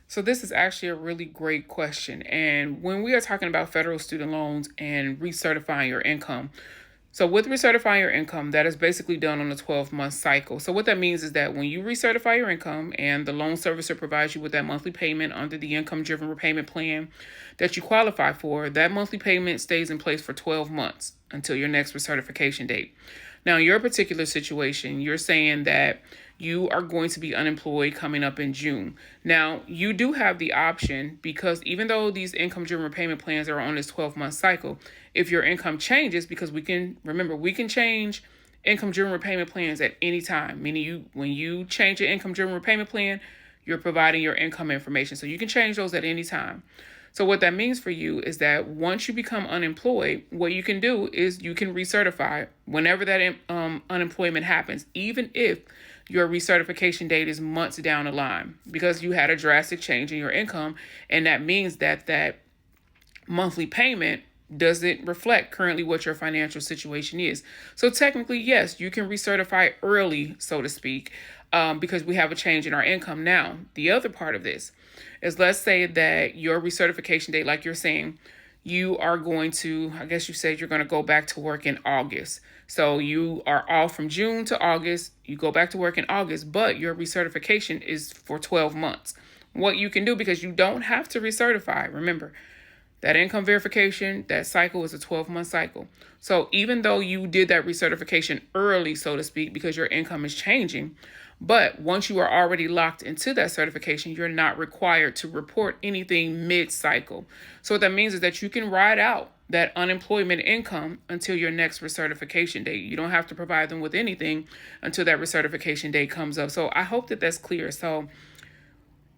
So this is actually a really great question. And when we are talking about federal student loans and recertifying your income, so with recertifying your income, that is basically done on a 12-month cycle. So what that means is that when you recertify your income and the loan servicer provides you with that monthly payment under the income-driven repayment plan that you qualify for, that monthly payment stays in place for 12 months until your next recertification date. Now, in your particular situation, you're saying that you are going to be unemployed coming up in June. Now, you do have the option, because even though these income-driven repayment plans are on this 12-month cycle, if your income changes, because we can change income-driven repayment plans at any time, meaning when you change your income-driven repayment plan, you're providing your income information. So you can change those at any time. So what that means for you is that once you become unemployed, what you can do is you can recertify whenever that unemployment happens, even if your recertification date is months down the line, because you had a drastic change in your income. And that means that that monthly payment doesn't reflect currently what your financial situation is. So technically, yes, you can recertify early, so to speak, because we have a change in our income. Now, the other part of this is, let's say that your recertification date, like you're saying, you are going to, I guess you said you're going to go back to work in August. So you are off from June to August. You go back to work in August, but your recertification is for 12 months. What you can do, because you don't have to recertify, remember, that income verification, that cycle is a 12-month cycle. So even though you did that recertification early, so to speak, because your income is changing, but once you are already locked into that certification, you're not required to report anything mid-cycle. So what that means is that you can ride out that unemployment income until your next recertification date. You don't have to provide them with anything until that recertification date comes up. So I hope that that's clear. So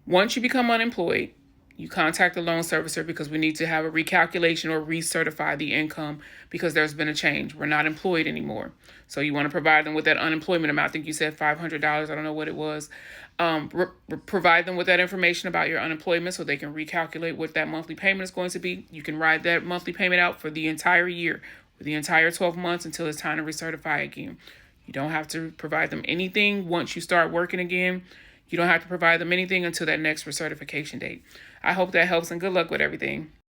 once you become unemployed, you contact the loan servicer, because we need to have a recalculation or recertify the income because there's been a change. We're not employed anymore. So you want to provide them with that unemployment amount. I think you said $500. I don't know what it was. Provide them with that information about your unemployment so they can recalculate what that monthly payment is going to be. You can ride that monthly payment out for the entire year, for the entire 12 months until it's time to recertify again. You don't have to provide them anything once you start working again. You don't have to provide them anything until that next recertification date. I hope that helps, and good luck with everything.